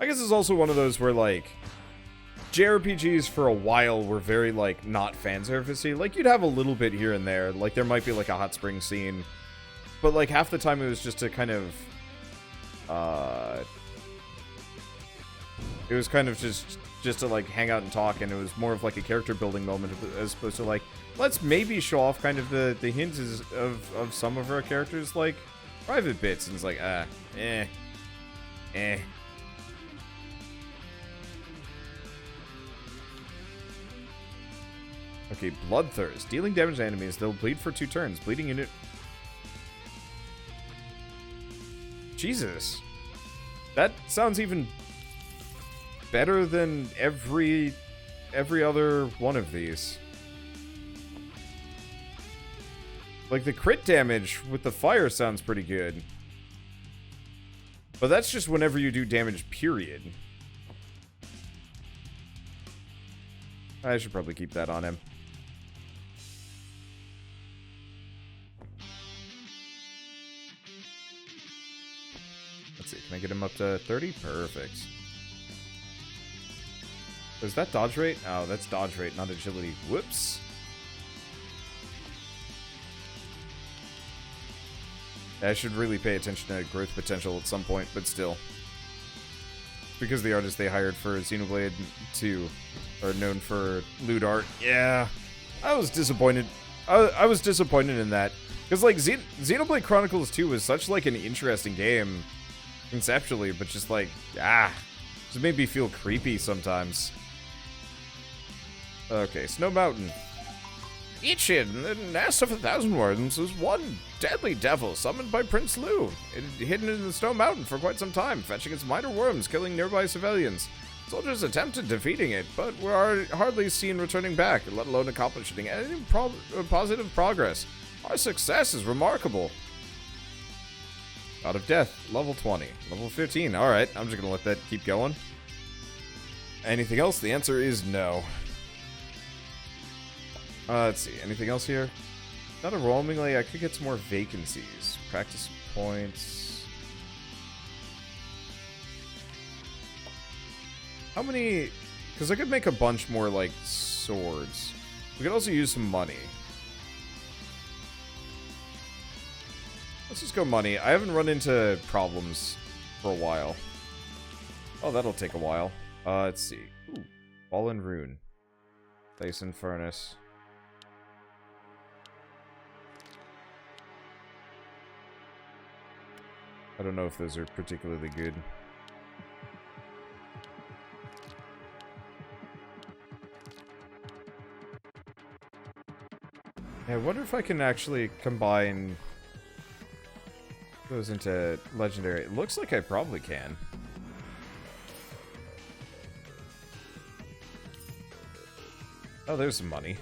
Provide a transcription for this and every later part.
I guess it's also one of those where, like, JRPGs for a while were very, like, not fan servicey. Like, you'd have a little bit here and there. Like, there might be, like, a hot spring scene. But, like, half the time it was just a kind of, it was kind of just to, like, hang out and talk, and it was more of, like, a character building moment as opposed to, like, let's maybe show off kind of the hints of some of our characters, like, private bits, and it's like, eh. Okay, Bloodthirst. Dealing damage to enemies, they'll bleed for 2 turns. Bleeding unit... Jesus. That sounds even better than every other one of these. Like, the crit damage with the fire sounds pretty good. But that's just whenever you do damage, period. I should probably keep that on him. Let's see, can I get him up to 30? Perfect. Is that dodge rate? Oh, that's dodge rate, not agility. Whoops. I should really pay attention to growth potential at some point, but still. Because the artists they hired for Xenoblade 2 are known for lewd art. Yeah, I was disappointed. I was disappointed in that. Because, like, Xenoblade Chronicles 2 was such, like, an interesting game conceptually, but just, like, just made me feel creepy sometimes. Okay, Snow Mountain. Ichin, the nest of 1,000 worms, was one deadly devil summoned by Prince Lu. It had hidden in the Snow Mountain for quite some time, fetching its minor worms, killing nearby civilians. Soldiers attempted defeating it, but were hardly seen returning back, let alone accomplishing any positive progress. Our success is remarkable. God of Death, level 20. Level 15, alright, I'm just gonna let that keep going. Anything else? The answer is no. Let's see, anything else here? Not overwhelmingly, I could get some more vacancies. Practice points. How many... Because I could make a bunch more, like, swords. We could also use some money. Let's just go money. I haven't run into problems for a while. Oh, that'll take a while. Let's see. Ooh, Fallen Rune. Thyssen Furnace. I don't know if those are particularly good. Yeah, I wonder if I can actually combine those into legendary. It looks like I probably can. Oh, there's some money.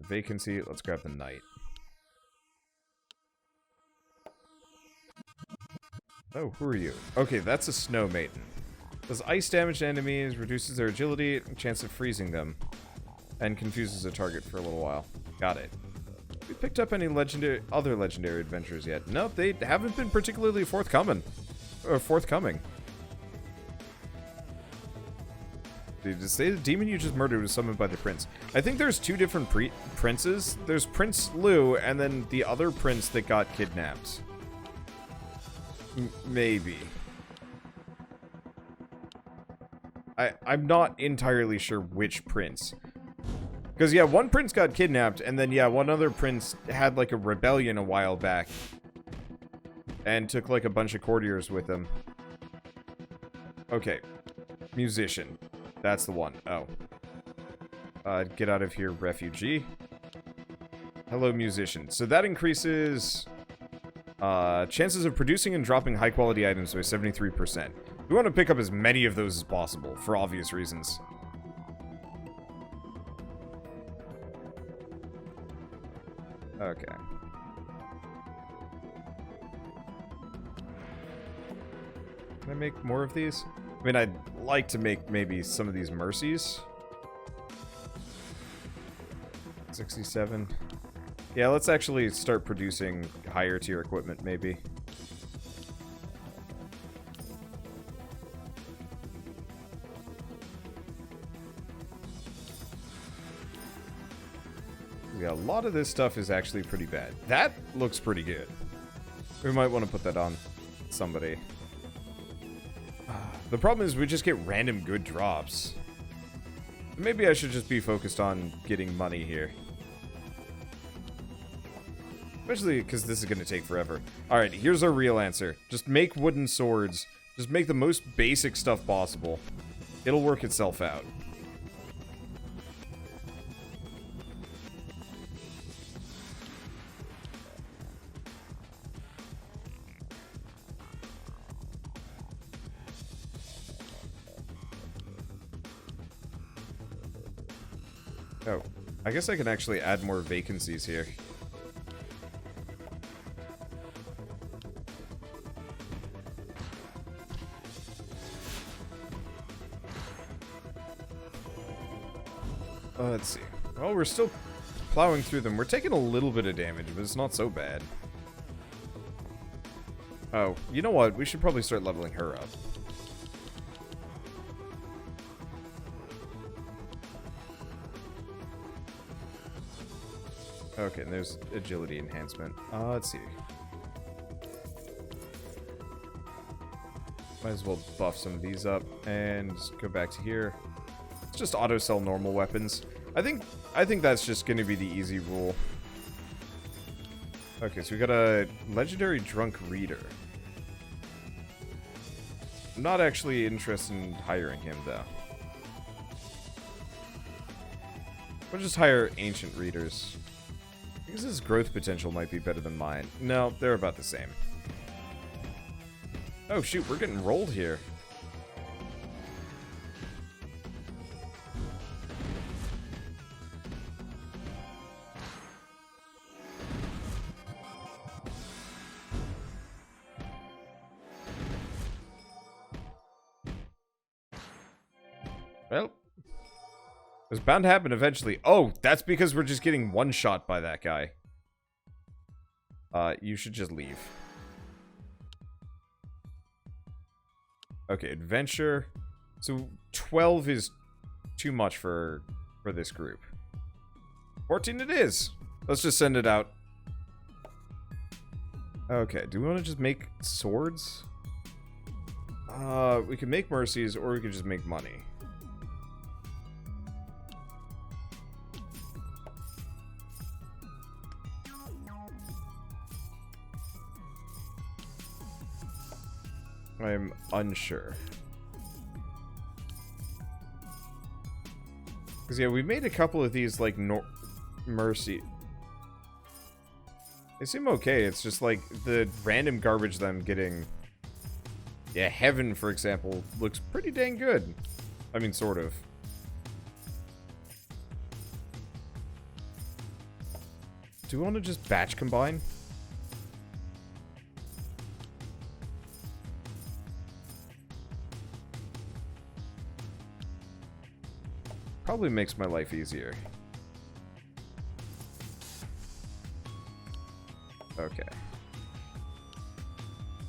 Vacancy. Let's grab the knight. Oh, who are you? Okay, that's a snow maiden. Does ice damage to enemies, reduces their agility, chance of freezing them, and confuses a target for a little while. Got it. We picked up any other legendary adventures yet? Nope, they haven't been particularly forthcoming. Did you say the demon you just murdered was summoned by the prince? I think there's 2 different princes. There's Prince Lu, and then the other prince that got kidnapped. Maybe. I'm not entirely sure which prince. Because, yeah, one prince got kidnapped, and then, yeah, one other prince had, like, a rebellion a while back. And took, like, a bunch of courtiers with him. Okay. Musician. That's the one. Oh. Get out of here, refugee. Hello, musician. So that increases... chances of producing and dropping high-quality items by 73%. We want to pick up as many of those as possible, for obvious reasons. Okay. Can I make more of these? I mean, I'd like to make maybe some of these mercies. 67. Yeah, let's actually start producing higher tier equipment, maybe. Yeah, a lot of this stuff is actually pretty bad. That looks pretty good. We might want to put that on somebody. The problem is we just get random good drops. Maybe I should just be focused on getting money here. Especially because this is going to take forever. Alright, here's our real answer. Just make wooden swords. Just make the most basic stuff possible. It'll work itself out. Oh, I guess I can actually add more vacancies here. Let's see. Well, we're still plowing through them. We're taking a little bit of damage, but it's not so bad. Oh, you know what? We should probably start leveling her up. Okay, and there's agility enhancement. Let's see. Might as well buff some of these up and go back to here. Let's just auto sell normal weapons. I think that's just going to be the easy rule. Okay, so we got a legendary drunk reader. I'm not actually interested in hiring him though. We'll just hire ancient readers. Because his growth potential might be better than mine. No, they're about the same. Oh shoot, we're getting rolled here. Well, it was bound to happen eventually. Oh, that's because we're just getting one shot by that guy. You should just leave. Okay, adventure. So 12 is too much for this group. 14 it is. Let's just send it out. Okay, do we want to just make swords? We can make mercies, or we could just make money. I'm unsure. Because, yeah, we made a couple of these, like, mercy. They seem okay. It's just, like, the random garbage that I'm getting. Yeah, Heaven, for example, looks pretty dang good. I mean, sort of. Do we want to just batch combine? Probably makes my life easier. Okay.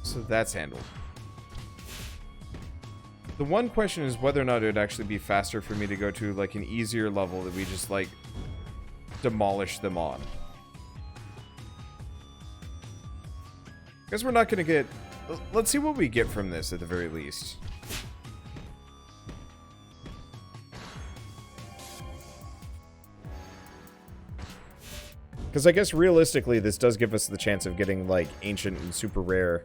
So that's handled. The one question is whether or not it would actually be faster for me to go to, like, an easier level that we just, like, demolish them on. Guess we're not gonna get... Let's see what we get from this, at the very least. Because I guess realistically, this does give us the chance of getting, like, ancient and super rare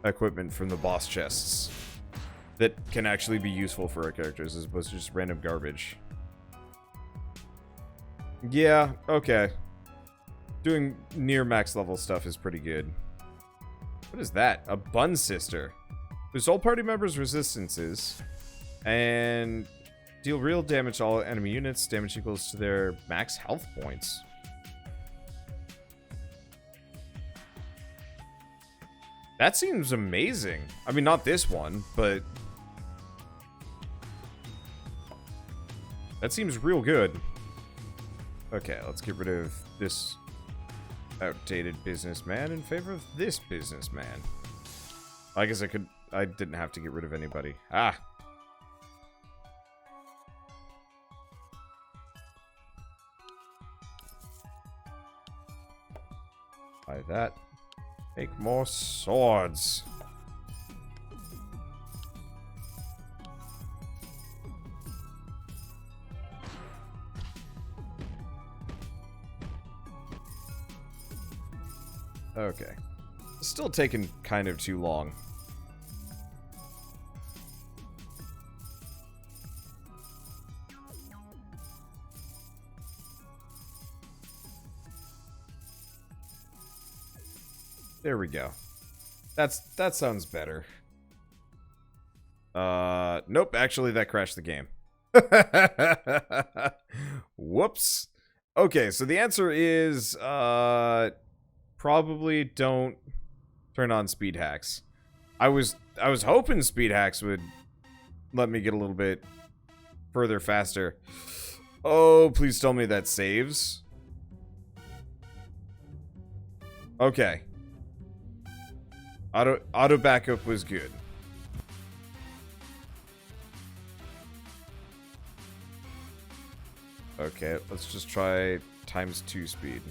equipment from the boss chests that can actually be useful for our characters as opposed to just random garbage. Yeah, okay. Doing near max level stuff is pretty good. What is that? A Bun Sister. Boosts all party members' resistances and deal real damage to all enemy units. Damage equals to their max health points. That seems amazing. I mean, not this one, but... that seems real good. Okay, let's get rid of this outdated businessman in favor of this businessman. I guess I didn't have to get rid of anybody. Ah! Buy that. Make more swords. Okay. It's still taking kind of too long. There we go. That sounds better. Nope, actually that crashed the game. Whoops. Okay, so the answer is probably don't turn on speed hacks. I was hoping speed hacks would let me get a little bit further faster. Oh, please tell me that saves. Okay. Auto backup was good. Okay, let's just try ×2 speed.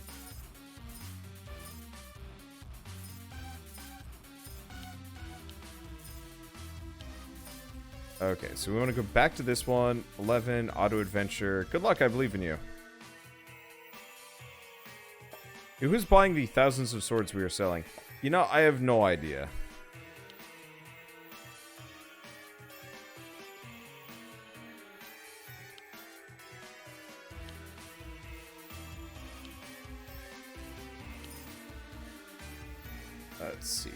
Okay, so we want to go back to this one. 11, auto adventure. Good luck, I believe in you. Who's buying the thousands of swords we are selling? You know, I have no idea. Let's see.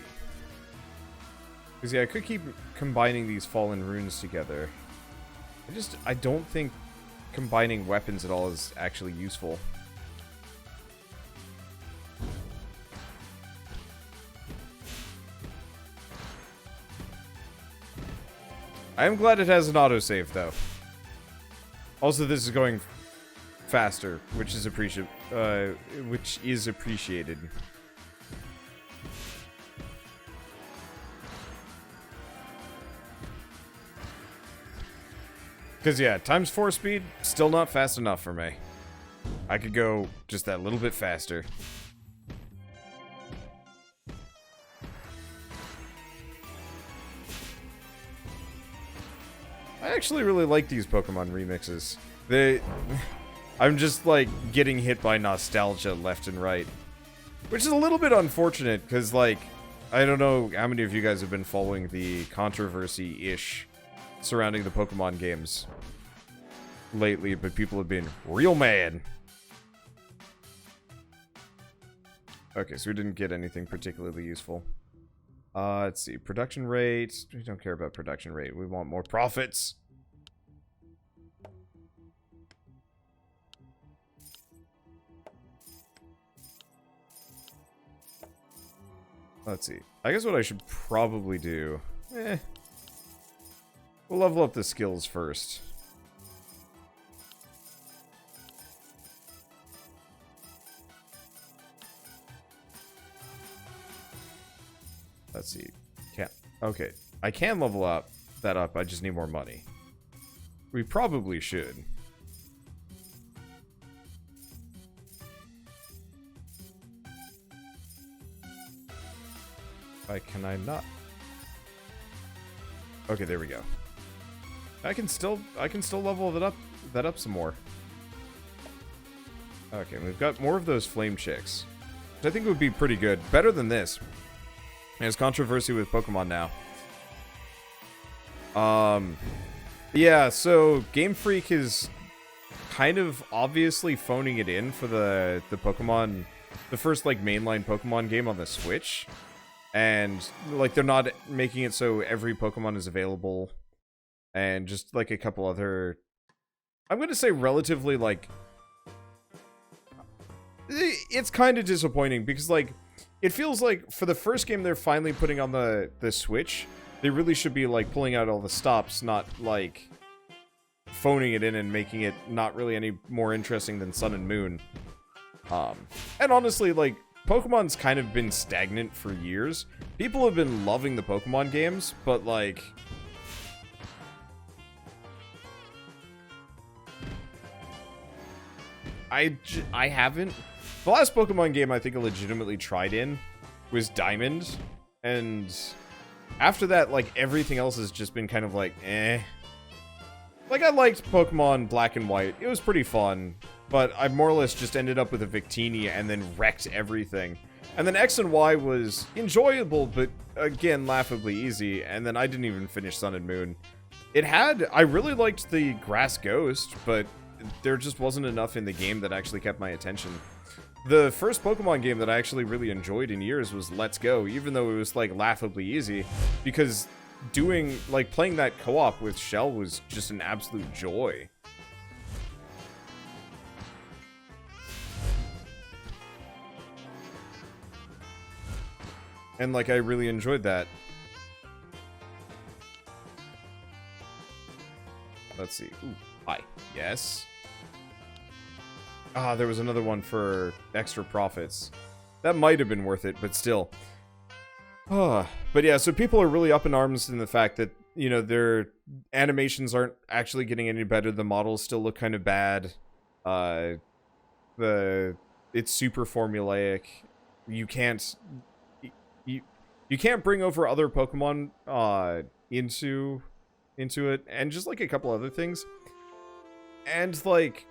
Because, yeah, I could keep combining these fallen runes together. I don't think combining weapons at all is actually useful. I am glad it has an autosave, though. Also, this is going faster, which is appreciated. Because, yeah, ×4 speed, still not fast enough for me. I could go just that little bit faster. I actually really like these Pokemon remixes. I'm just, like, getting hit by nostalgia left and right. Which is a little bit unfortunate, because, like, I don't know how many of you guys have been following the controversy-ish surrounding the Pokemon games lately, but people have been real mad. Okay, so we didn't get anything particularly useful. Let's see. Production rate. We don't care about production rate. We want more profits. Let's see. I guess what I should probably do... We'll level up the skills first. Let's see. Okay. I can level up that up. I just need more money. We probably should. Why can I not? Okay, there we go. I can still level that up some more. Okay, we've got more of those flame chicks, which I think would be pretty good. Better than this. There's controversy with Pokemon now. Yeah, so Game Freak is kind of obviously phoning it in for the Pokemon, the first, like, mainline Pokemon game on the Switch. And, like, they're not making it so every Pokemon is available. And just, like, a couple other... I'm gonna say relatively, like... It's kind of disappointing, because, like, it feels like for the first game they're finally putting on the Switch, they really should be, like, pulling out all the stops, not, like, phoning it in and making it not really any more interesting than Sun and Moon. And honestly, like, Pokemon's kind of been stagnant for years. People have been loving the Pokemon games, but, like... I haven't. The last Pokemon game I think I legitimately tried in was Diamond, and after that, like, everything else has just been kind of like, eh. Like, I liked Pokemon Black and White. It was pretty fun, but I more or less just ended up with a Victini and then wrecked everything. And then X and Y was enjoyable, but again, laughably easy, and then I didn't even finish Sun and Moon. I really liked the Grass Ghost, but there just wasn't enough in the game that actually kept my attention. The first Pokemon game that I actually really enjoyed in years was Let's Go, even though it was, like, laughably easy, because playing that co-op with Shell was just an absolute joy. And, like, I really enjoyed that. Let's see. Ooh, hi. Yes. Ah, there was another one for extra profits. That might have been worth it, but still. But yeah, so people are really up in arms in the fact that, you know, their animations aren't actually getting any better. The models still look kind of bad. It's super formulaic. You can't bring over other Pokemon into it, and just like a couple other things. And like,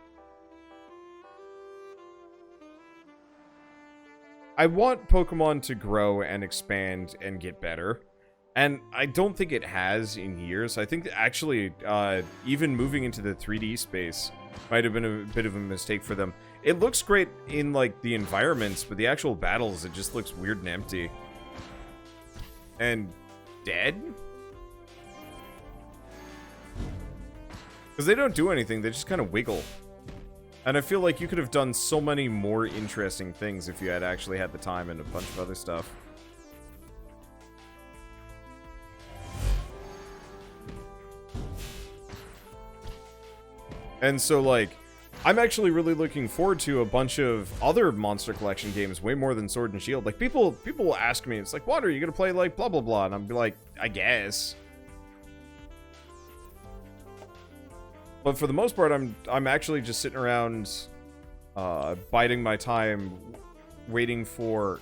I want Pokemon to grow and expand and get better, and I don't think it has in years. I think that actually, even moving into the 3D space might have been a bit of a mistake for them. It looks great in, like, the environments, but the actual battles, it just looks weird and empty. And dead? Because they don't do anything, they just kind of wiggle. And I feel like you could have done so many more interesting things if you had actually had the time and a bunch of other stuff. And so, like, I'm actually really looking forward to a bunch of other Monster Collection games, way more than Sword and Shield. Like, people will ask me, it's like, Wander, are you gonna play, like, blah, blah, blah? And I'll be like, I guess. But for the most part, I'm actually just sitting around, biding my time, waiting for,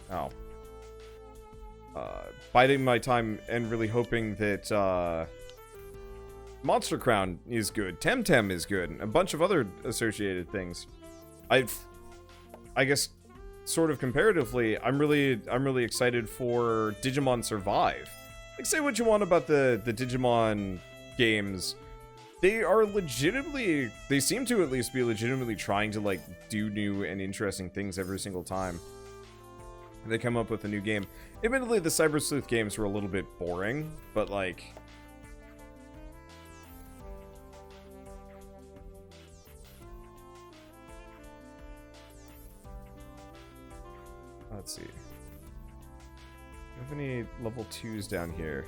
biding my time and really hoping that, Monster Crown is good, Temtem is good, and a bunch of other associated things. I guess, sort of comparatively, I'm really excited for Digimon Survive. Like, say what you want about the Digimon games, they seem to at least be legitimately trying to, like, do new and interesting things every single time they come up with a new game. Admittedly, the Cyber Sleuth games were a little bit boring, but, like, let's see. Do you have any level 2s down here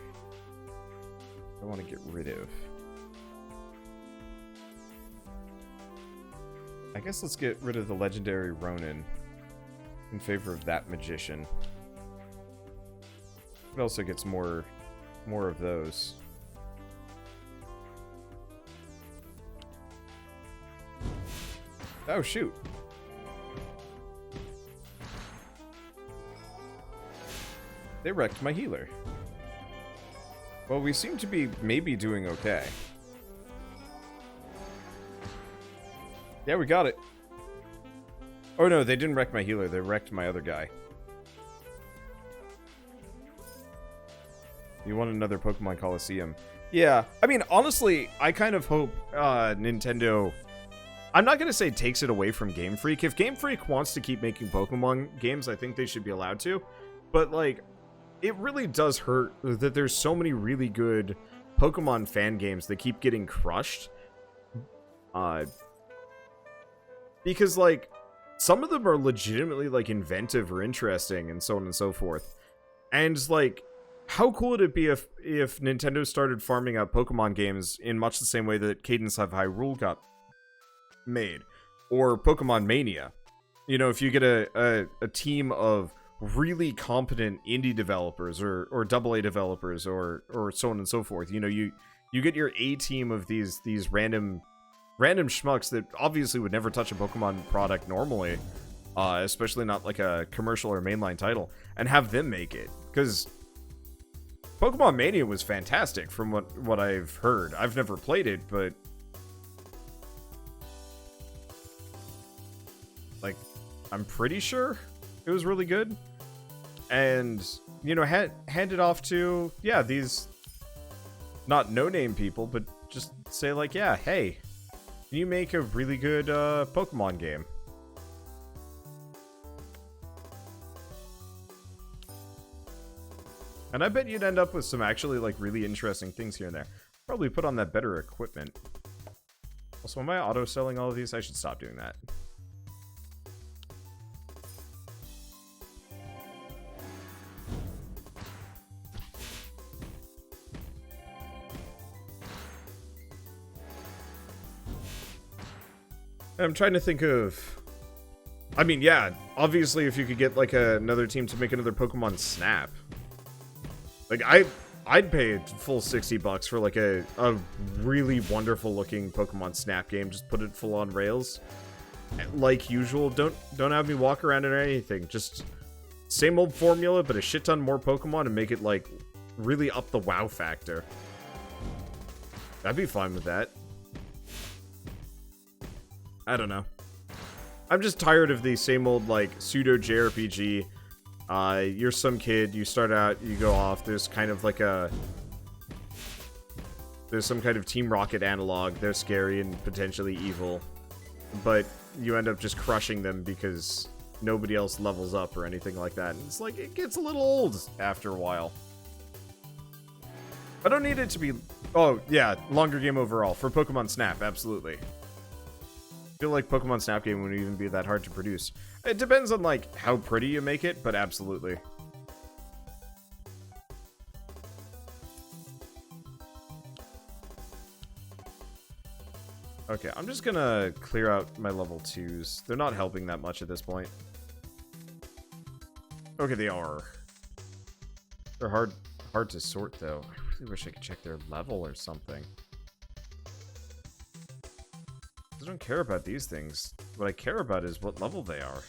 I want to get rid of? I guess let's get rid of the legendary Ronin in favor of that magician. It also gets more of those. Oh, shoot. They wrecked my healer. Well, we seem to be maybe doing okay. Yeah, we got it. Oh no, they didn't wreck my healer, they wrecked my other guy. You want another Pokemon Coliseum? Yeah, I mean, honestly, I kind of hope Nintendo... I'm not going to say takes it away from Game Freak. If Game Freak wants to keep making Pokemon games, I think they should be allowed to. But, like, it really does hurt that there's so many really good Pokemon fan games that keep getting crushed. Because, like, some of them are legitimately, like, inventive or interesting and so on and so forth. And, like, how cool would it be if Nintendo started farming out Pokemon games in much the same way that Cadence of Hyrule got made? Or Pokemon Mania. You know, if you get a team of really competent indie developers or AA developers or so on and so forth. You know, you get your A team of these random schmucks that obviously would never touch a Pokemon product normally, especially not like a commercial or mainline title, and have them make it. Because Pokemon Mania was fantastic from what I've heard. I've never played it, but like, I'm pretty sure it was really good. And, you know, hand it off to, yeah, these not no-name people, but just say like, yeah, hey, can you make a really good Pokemon game? And I bet you'd end up with some actually like really interesting things here and there. Probably put on that better equipment. Also, am I auto-selling all of these? I should stop doing that. I'm trying to think of... I mean, yeah, obviously if you could get, like, another team to make another Pokemon Snap. Like, I'd pay a full $60 for, like, a really wonderful-looking Pokemon Snap game. Just put it full on rails. Like usual, don't have me walk around or anything. Just same old formula, but a shit ton more Pokemon and make it, like, really up the wow factor. I'd be fine with that. I don't know. I'm just tired of the same old, like, pseudo JRPG. You're some kid, you start out, you go off, there's kind of like a... There's some kind of Team Rocket analog, they're scary and potentially evil. But you end up just crushing them because nobody else levels up or anything like that. And it's like, it gets a little old after a while. I don't need it to be... Oh, yeah, longer game overall. For Pokemon Snap, absolutely. I feel like Pokemon Snap game wouldn't even be that hard to produce. It depends on, like, how pretty you make it, but absolutely. Okay, I'm just gonna clear out my level 2s. They're not helping that much at this point. Okay, they are. They're hard to sort, though. I really wish I could check their level or something. I don't care about these things. What I care about is what level they are.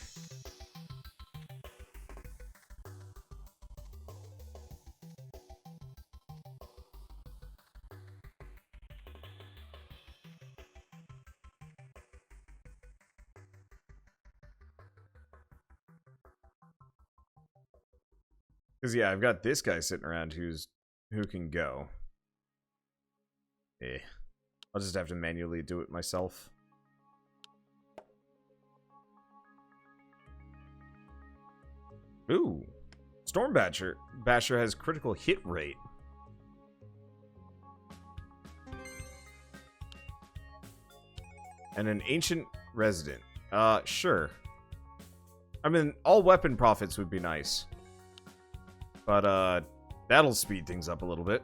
Because, yeah, I've got this guy sitting around who can go. I'll just have to manually do it myself. Ooh. Storm Basher has critical hit rate. And an ancient resident. Sure. I mean, all weapon profits would be nice. But, that'll speed things up a little bit.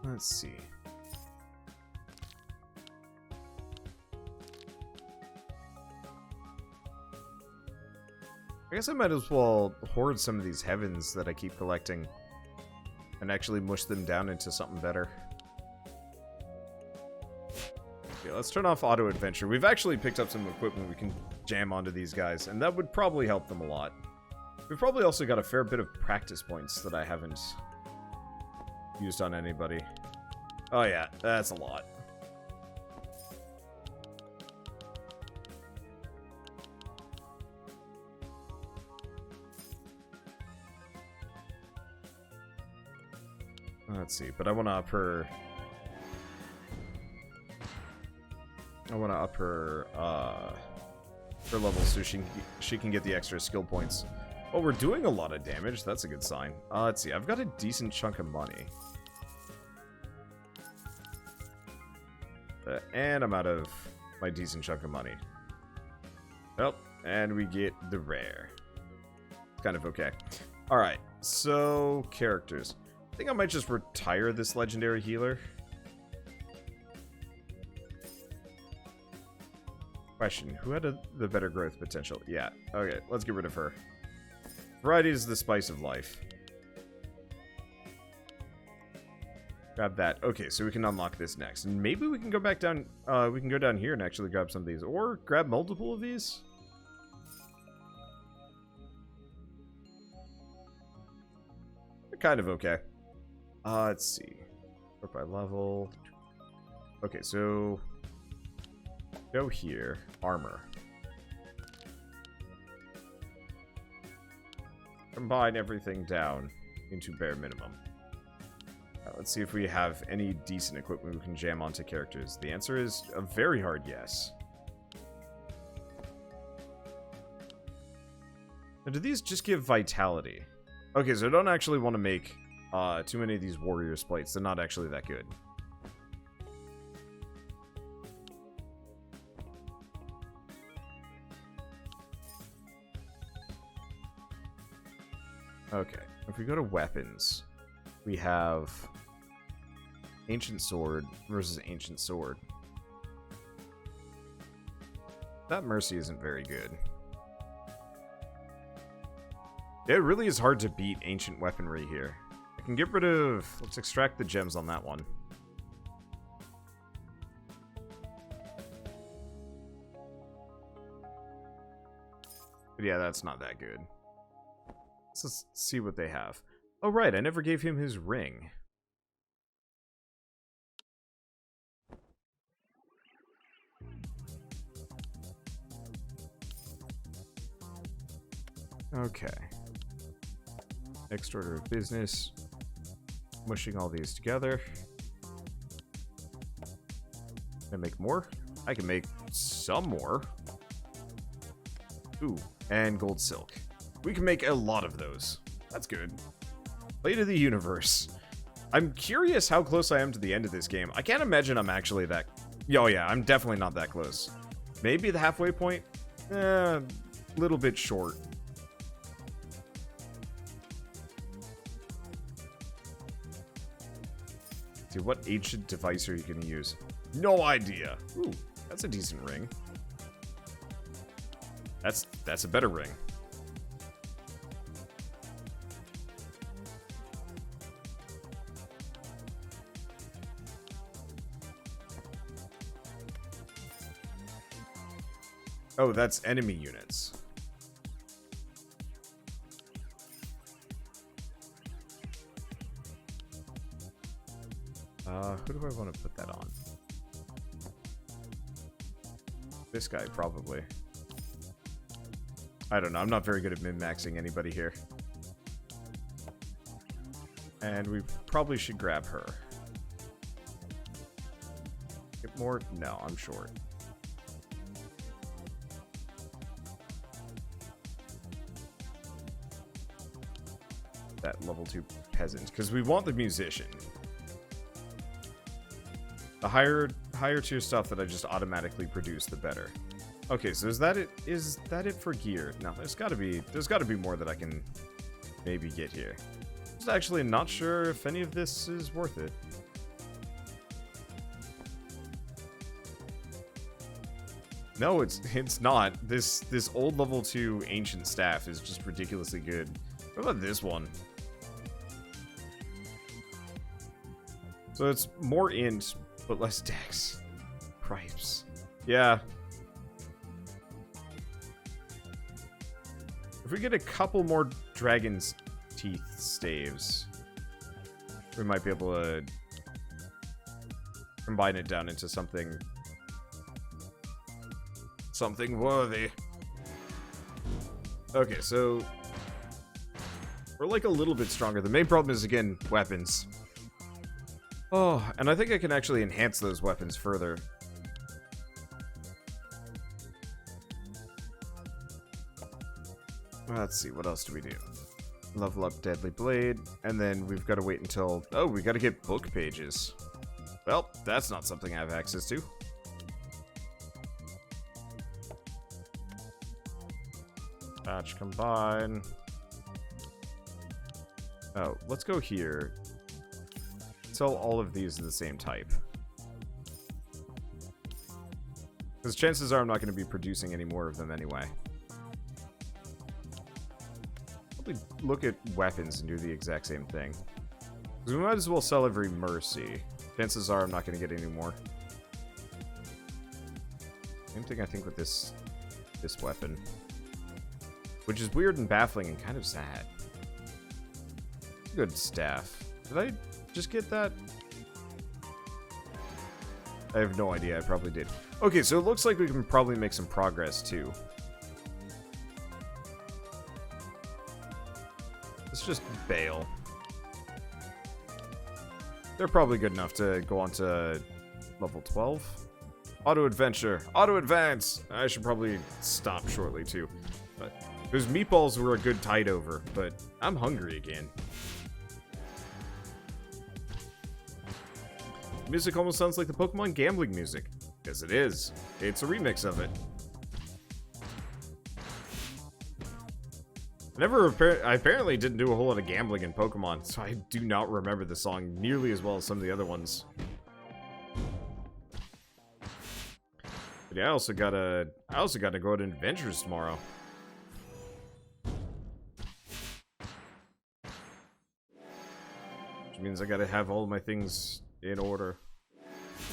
Let's see. I guess I might as well hoard some of these heavens that I keep collecting and actually mush them down into something better. Okay, let's turn off auto adventure. We've actually picked up some equipment we can jam onto these guys, and that would probably help them a lot. We've probably also got a fair bit of practice points that I haven't used on anybody. Oh yeah, that's a lot. Let's see, but I want to up her... her level so she can get the extra skill points. Oh, we're doing a lot of damage. That's a good sign. Let's see, I've got a decent chunk of money. And I'm out of my decent chunk of money. Well, and we get the rare. It's kind of okay. Alright, so characters. I think I might just retire this legendary healer. Question, who had the better growth potential? Yeah, okay, let's get rid of her. Variety is the spice of life. Grab that. Okay, so we can unlock this next. And maybe we can go back down, we can go down here and actually grab some of these. Or grab multiple of these. They're kind of okay. Let's see. Sort by level. Okay, so go here. Armor. Combine everything down into bare minimum. Let's see if we have any decent equipment we can jam onto characters. The answer is a very hard yes. Now, do these just give vitality? Okay, so I don't actually want to make too many of these warriors plates. They're not actually that good. Okay, if we go to weapons, we have Ancient Sword versus Ancient Sword. That Mercy isn't very good. Yeah, it really is hard to beat Ancient Weaponry here. I can get rid of... Let's extract the gems on that one. But yeah, that's not that good. Let's see what they have. Oh, right, I never gave him his ring. Okay. Next order of business. Mushing all these together. Can I make more? I can make some more. Ooh, and gold silk. We can make a lot of those. That's good. Plate of the universe. I'm curious how close I am to the end of this game. I can't imagine I'm actually that... Oh yeah, I'm definitely not that close. Maybe the halfway point? Little bit short. Dude, what ancient device are you going to use? No idea. Ooh, that's a decent ring. That's a better ring. Oh, that's enemy units. Who do I want to put that on? This guy, probably. I don't know. I'm not very good at min-maxing anybody here. And we probably should grab her. Get more? No, I'm short. That level 2 peasant, because we want the musician. The higher tier stuff that I just automatically produce, the better. Okay, so is that it? Is that it for gear? No, there's got to be more that I can maybe get here. Just actually not sure if any of this is worth it. No, it's not. This old level 2 ancient staff is just ridiculously good. What about this one? So it's more int, but less dex. Cripes. Yeah. If we get a couple more dragon's teeth staves, we might be able to combine it down into something worthy. Okay, so we're like a little bit stronger. The main problem is, again, weapons. Oh, and I think I can actually enhance those weapons further. Let's see, what else do we do? Level up Deadly Blade, and then we've got to wait until... Oh, we got to get book pages. Well, that's not something I have access to. Batch combine. Oh, let's go here. Sell all of these of the same type. Because chances are I'm not going to be producing any more of them anyway. Probably look at weapons and do the exact same thing. Because we might as well sell every Mercy. Chances are I'm not going to get any more. Same thing I think with this weapon. Which is weird and baffling and kind of sad. Good staff. Did I just get that? I have no idea. I probably did. Okay, so it looks like we can probably make some progress, too. Let's just bail. They're probably good enough to go on to level 12. Auto-adventure. Auto-advance! I should probably stop shortly, too. But those meatballs were a good tide over, but I'm hungry again. Music almost sounds like the Pokemon gambling music. Yes, it is. It's a remix of it. I apparently didn't do a whole lot of gambling in Pokemon, so I do not remember the song nearly as well as some of the other ones. But yeah, I also gotta go on adventures tomorrow. Which means I gotta have all my things in order.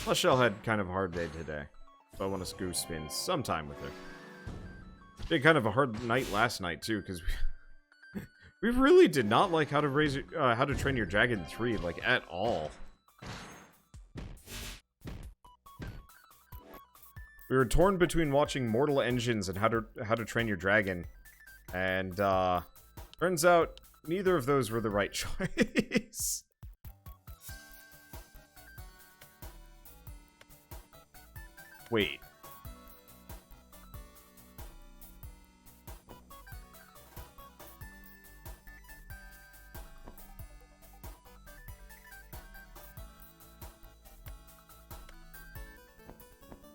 Plus, Shell had kind of a hard day today, so I want to go spend some time with her. Did kind of a hard night last night too, because we really did not like How to Train Your Dragon 3 like at all. We were torn between watching Mortal Engines and How to Train Your Dragon, and turns out neither of those were the right choice. Wait.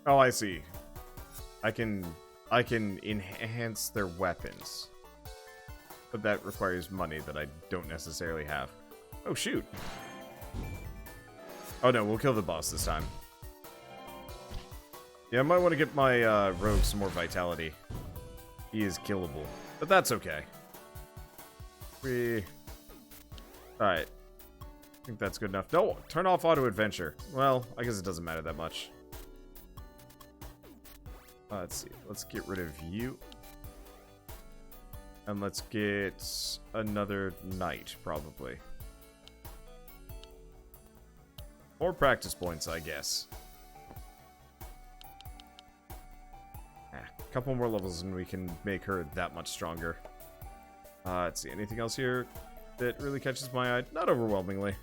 Oh, I see. I can enhance their weapons. But that requires money that I don't necessarily have. Oh, shoot. Oh no, we'll kill the boss this time. Yeah, I might want to get my rogue some more vitality. He is killable. But that's okay. Alright. I think that's good enough. No, turn off auto-adventure. Well, I guess it doesn't matter that much. Let's see. Let's get rid of you. And let's get another knight, probably. More practice points, I guess. A couple more levels and we can make her that much stronger. Let's see. Anything else here that really catches my eye? Not overwhelmingly.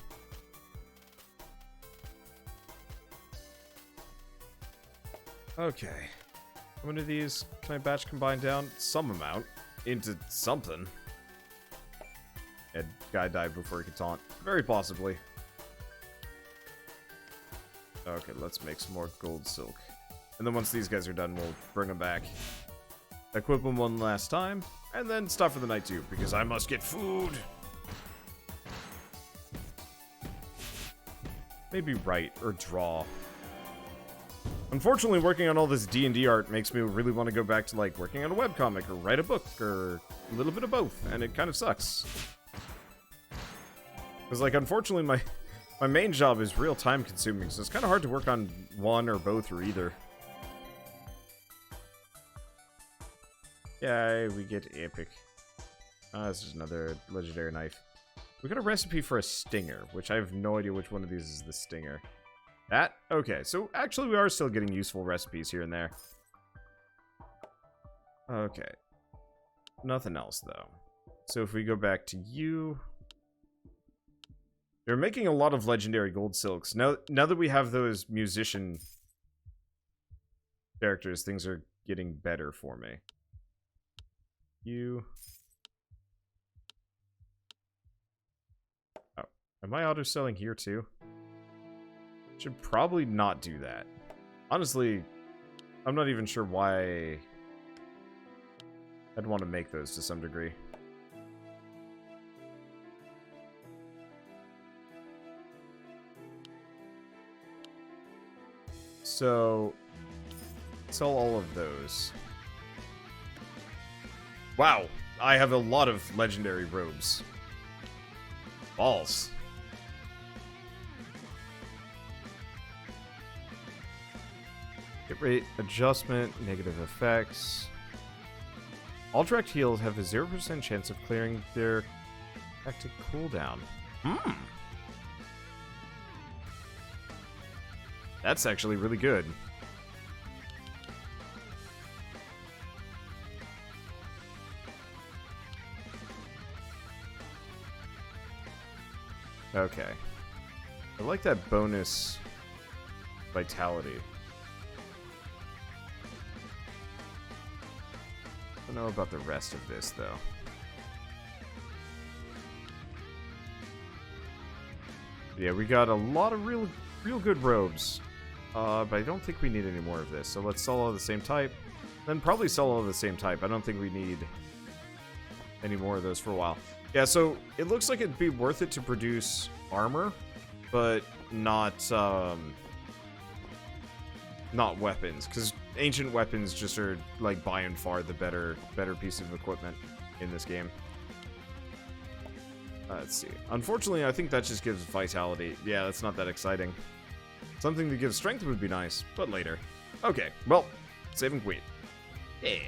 Okay. How many of these can I batch combine down? Some amount. Into something. And guy died before he could taunt. Very possibly. Okay, let's make some more gold silk. And then once these guys are done, we'll bring them back. Equip them one last time. And then stop for the night too, because I must get food! Maybe write or draw. Unfortunately, working on all this D&D art makes me really want to go back to, like, working on a webcomic or write a book or a little bit of both, and it kind of sucks. Because, like, unfortunately, my main job is real time-consuming, so it's kind of hard to work on one or both or either. Yay, we get epic. This is another legendary knife. We got a recipe for a stinger, which I have no idea which one of these is the stinger. That? Okay, so actually we are still getting useful recipes here and there. Okay. Nothing else, though. So if we go back to you... They're making a lot of legendary gold silks. Now that we have those musician characters, things are getting better for me. You... Oh, am I auto-selling here too? Should probably not do that. Honestly, I'm not even sure why I'd want to make those to some degree. So, Sell all of those. Wow, I have a lot of legendary robes. Balls. Hit rate adjustment, negative effects. All direct heals have a 0% chance of clearing their effective cooldown. That's actually really good. Okay. I like that bonus vitality. I don't know about the rest of this, though. Yeah, we got a lot of real good robes. But I don't think we need any more of this. So let's sell all of the same type. Then probably sell all of the same type. I don't think we need any more of those for a while. Yeah, so it looks like it'd be worth it to produce armor, but not weapons, because ancient weapons just are like by and far the better piece of equipment in this game. Let's see. Unfortunately, I think that just gives vitality. Yeah, that's not that exciting. Something that gives strength would be nice, but later. Okay, well, save and quit. Yeah.